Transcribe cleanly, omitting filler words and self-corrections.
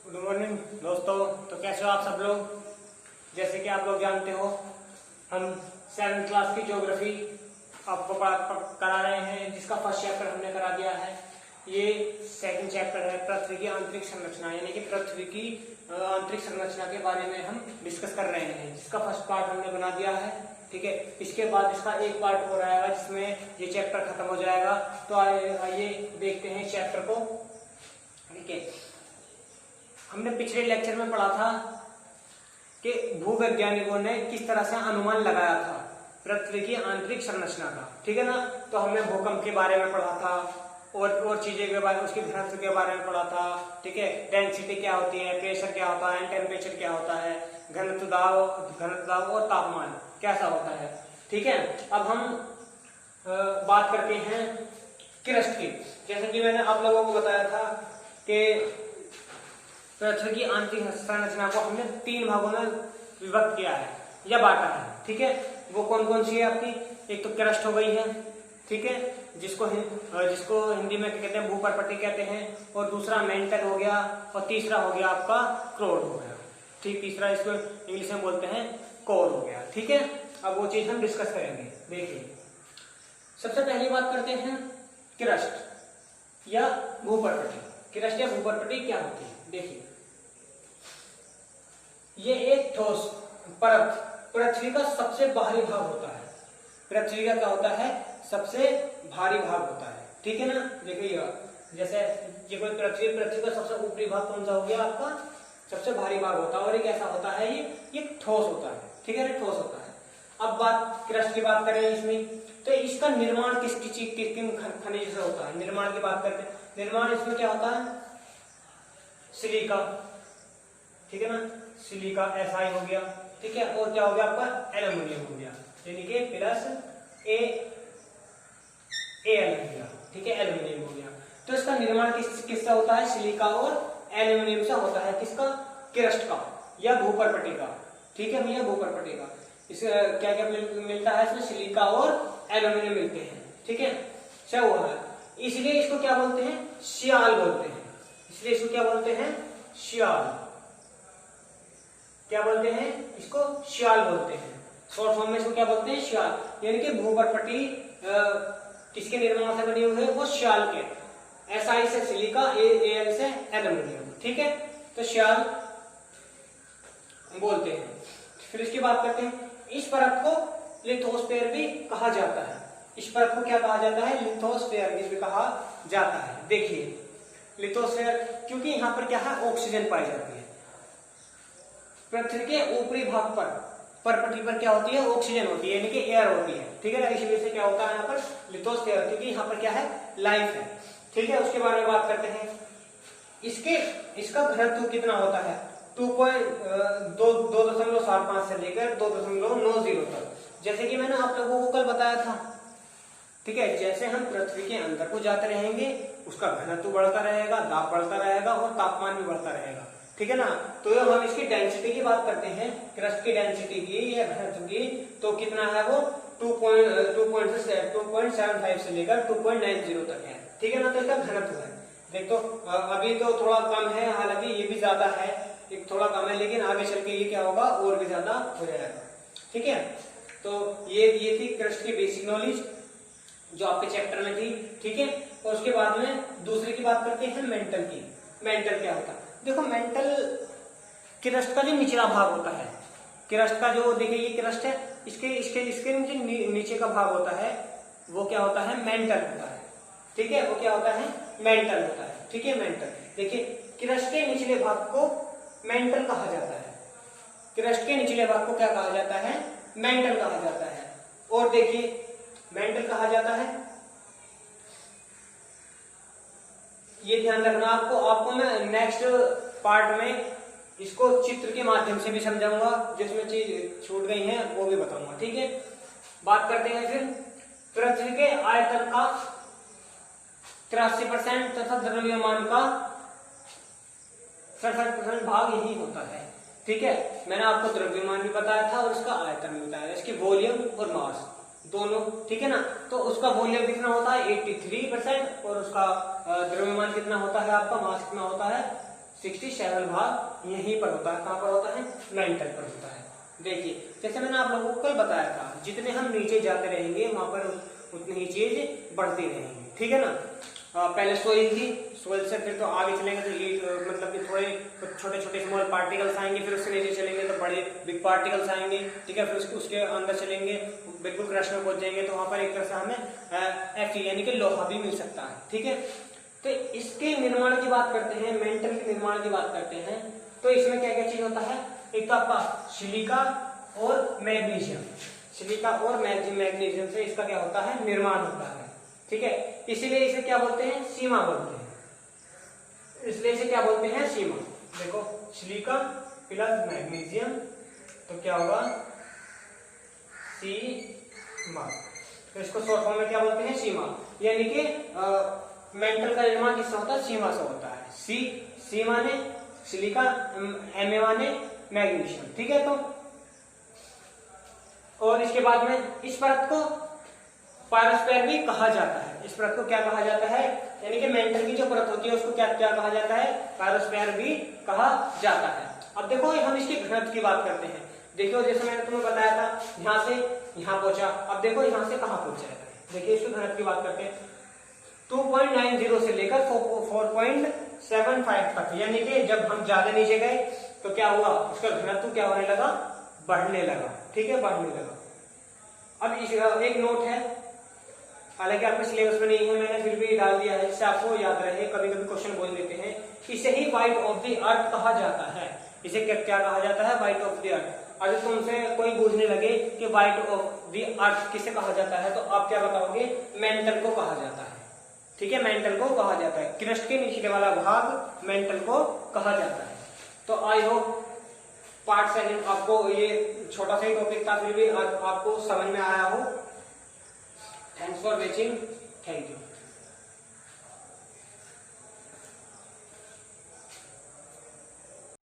Good morning दोस्तों। तो कैसे हो आप सब लोग। जैसे कि आप लोग जानते हो हम 7th क्लास की ज्योग्राफी आपको करा रहे हैं, जिसका फर्स्ट चैप्टर हमने करा दिया है। ये सेकंड चैप्टर है पृथ्वी की आंतरिक संरचना, यानी कि पृथ्वी की आंतरिक संरचना के बारे में हम डिस्कस कर रहे हैं, जिसका फर्स्ट पार्ट हमने बना दिया है। ठीक है, इसके बाद इसका एक पार्ट और आएगा जिसमें ये चैप्टर खत्म हो जाएगा। तो आइए देखते हैं इस चैप्टर को। ठीक है, हमने पिछले लेक्चर में पढ़ा था कि भूवैज्ञानिकों ने किस तरह से अनुमान लगाया था पृथ्वी की आंतरिक संरचना का। ठीक है ना। तो हमने भूकंप के बारे में पढ़ा था और चीजें के बारे में, उसके घनत्व के बारे में पढ़ा था। ठीक है, डेंसिटी क्या होती है, प्रेशर क्या होता है, टेम्परेचर क्या होता है, घनत्व दाब और तापमान कैसा होता है। ठीक है, अब हम बात करते हैं क्रस्ट की। जैसे कि मैंने आप लोगों को बताया था कि पृथ्वी की आंतरिक संरचना को हमने 3 भागों में विभक्त किया है या बांटा है। ठीक है, वो कौन कौन सी है आपकी। एक तो क्रस्ट हो गई है, ठीक है, जिसको हिंदी में कहते हैं भूपर्पटी कहते हैं, और दूसरा मेंटल हो गया, और तीसरा हो गया आपका क्रोड हो गया। ठीक, तीसरा इसको इंग्लिश में बोलते हैं कोर हो गया। ठीक है, अब वो चीज हम डिस्कस करेंगे। देखिए, सबसे पहली बात करते हैं क्रस्ट या भूपर्पटी। क्रस्ट या भूपर्पटी क्या होती है। देखिए, ये एक ठोस परत पृथ्वी का सबसे बाहरी भाग होता है। पृथ्वी का क्या होता है, सबसे भारी भाग होता है। ठीक है ना। देखिएगा, जैसे ये कोई पृथ्वी का सबसे ऊपरी भाग कौन सा हो गया आपका, सबसे भारी भाग होता है, और ये कैसा होता है, ये ठोस होता है। ठीक है, ये ठोस होता है। अब बात क्रस्ट की बात करें इसमें, तो इसका निर्माण किस खनिज से होता है। निर्माण की बात करते हैं, निर्माण इसमें क्या होता है, सिलिका। ठीक है ना, सिलिका SI हो गया। ठीक है, और क्या हो गया आपका, एल्यूमिनियम हो गया, यानी कि प्लस Al हो गया। ठीक है, एल्यूमिनियम हो गया। तो इसका निर्माण किससे होता है, सिलिका और एल्यूमिनियम से होता है। किसका, क्रस्ट का या भूपर्पटी का। ठीक है भैया, भूपर्पटी का। इसे क्या क्या मिलता है, इसमें सिलिका और एल्यूमिनियम मिलते हैं। ठीक है, क्या हुआ है, इसलिए इसको क्या बोलते हैं, श्याल बोलते हैं। इसलिए इसको क्या बोलते हैं, श्याल। क्या बोलते हैं इसको, श्याल बोलते हैं। शॉर्ट फॉर्म में इसको क्या बोलते हैं, श्याल। यानी कि भूपर्पटी किसके निर्माण से बनी हुई है, वो श्याल के। SI से सिलिका, Al से एल्यूमिनियम। ठीक है, तो श्याल बोलते हैं। फिर इसकी बात करते हैं, इस परत को लिथोस्फीयर भी कहा जाता है। इस परत को क्या कहा जाता है, लिथोस्फीयर भी कहा जाता है। देखिए, लिथोस्फीयर क्योंकि यहाँ पर क्या है, ऑक्सीजन पाई जाती है। पृथ्वी के ऊपरी भाग पर परपटी पर क्या होती है, ऑक्सीजन होती है, यानी कि एयर होती है। ठीक है ना, इसी वजह से क्या होता है यहाँ पर लिथोस्फीयर, क्योंकि यहाँ पर क्या है, लाइफ है। ठीक है, उसके बारे में बात करते हैं। इसका घनत्व कितना होता है, 2.75 से लेकर 2.90 तक। जैसे कि मैंने आप लोगों को कल बताया था। ठीक है, जैसे हम पृथ्वी के अंदर को जाते रहेंगे, उसका घनत्व बढ़ता रहेगा, दाब बढ़ता रहेगा, और तापमान भी बढ़ता रहेगा। ठीक है ना। तो हम इसकी डेंसिटी की बात करते हैं, क्रस्ट की डेंसिटी की या घनत्व की, तो कितना है वो 2.75 से लेकर 2.90 तक है। ठीक है ना, तो इसका घनत्व है। देखो अभी तो थोड़ा कम है, हालांकि ये भी ज्यादा है, एक थोड़ा कम है, लेकिन आगे चल के ये क्या होगा, और भी ज्यादा हो जाएगा। ठीक है, तो ये थी क्रस्ट की बेसिक नॉलेज जो आपके चैप्टर में थी। ठीक है, और उसके बाद में दूसरे की बात करते हैं, मेंटल की। मेंटल क्या होता है, देखो मेंटल क्रस्ट का जो निचला भाग होता है, क्रस्ट का जो, देखिए ये क्रस्ट है, इसके नीचे का भाग होता है, वो क्या होता है, मेंटल होता है। ठीक है, वो क्या होता है, मेंटल होता है। ठीक है, मेंटल। देखिए, क्रस्ट के निचले भाग को मेंटल कहा जाता है। क्रस्ट के निचले भाग को क्या कहा जाता है, मेंटल कहा जाता है। और देखिए, मेंटल कहा जाता है, ये ध्यान रखना आपको मैं नेक्स्ट पार्ट में इसको चित्र के माध्यम से भी समझाऊंगा, जिसमें चीज छूट गई है वो भी बताऊंगा। ठीक है, बात करते हैं फिर पृथ्वी के आयतन का 83% तथा द्रव्यमान का 67% भाग यही होता है। ठीक है, मैंने आपको द्रव्यमान भी बताया था और इसका आयतन भी बताया, इसकी वॉल्यूम और मास दोनों। ठीक है ना, तो उसका वॉल्यूम कितना होता है 83% और उसका द्रव्यमान कितना होता है आपका, मास कितना होता है 67 भाग यहीं पर होता है। कहाँ पर होता है? मेंटल पर होता है। देखिए जैसे मैंने आप लोगों को कल बताया था, जितने हम नीचे जाते रहेंगे वहां पर उतनी ही चीज बढ़ती रहेंगी, ठीक है ना। पहले सोइल थी, सोइल से फिर तो आगे चलेंगे तो मतलब कि थोड़े छोटे छोटे स्मॉल पार्टिकल्स आएंगे, फिर उससे नीचे चलेंगे तो बड़े बिग पार्टिकल्स आएंगे, ठीक है। फिर उसके अंदर चलेंगे, बिल्कुल क्रश में पहुंच जाएंगे तो वहां पर एक तरह से हमें Fe यानी कि लोहा भी मिल सकता है, ठीक है। तो इसके निर्माण की बात करते हैं, मेंटल के निर्माण की बात करते हैं, तो इसमें क्या क्या चीज होता है? एक तो आपका सिलिका और मैग्नीशियम, सिलिका और मैग्नीशियम से इसका क्या होता है? निर्माण होता है, ठीक है। इसीलिए इसे क्या बोलते हैं? सीमा बोलते हैं। इसलिए इसे क्या बोलते हैं? सीमा। देखो सिलिका प्लस मैग्नीशियम तो क्या होगा? सीमा। तो इसको शॉर्ट फॉर्म में क्या बोलते हैं? सीमा। यानी कि मेंटल का निर्माण किससे होता है? सीमा से होता है। सी माने सिलिका, Ma माने मैग्नीशियम, ठीक है। तो और इसके बाद में इस परत को पायरोस्फीयर भी कहा जाता है। इस परत को क्या कहा जाता है? यानी कि मेंटल की जो परत होती है उसको क्या क्या कहा जाता है? पायरोस्फीयर भी कहा जाता है। अब देखो हम इसके घनत्व की बात करते हैं। देखो जैसे मैंने तुम्हें बताया था, यहाँ से यहाँ पहुंचा, अब देखो यहाँ से कहाँ पहुंचा है। देखिए इसके घनत्व की बात करते हैं, 2.90 से लेकर 4.75 तक, यानी कि जब हम ज्यादा नीचे गए तो क्या हुआ? उसका घनत्व क्या होने लगा? बढ़ने लगा, ठीक है, बढ़ने लगा। अब इस एक नोट है, हालांकि आपके सिलेबस में नहीं है, मैंने फिर भी डाल दिया है, इससे आपको याद रहे। कभी कभी क्वेश्चन बोल देते हैं, इसे ही वाइट ऑफ द अर्थ कहा जाता है। इसे क्या क्या कहा जाता है? White of the earth. अगर तुमसे कोई पूछने लगे कि वाइट ऑफ द अर्थ किसे कहा जाता है, तो आप क्या बताओगे? मेंटल को कहा जाता है, ठीक है, मेंटल को कहा जाता है। क्रस्ट के नीचे वाला भाग मेंटल को कहा जाता है। तो आई होप पार्ट सेकंड आपको ये छोटा सा ही टॉपिक था, फिर भी आपको समझ में आया हो। Thanks for watching, thank you.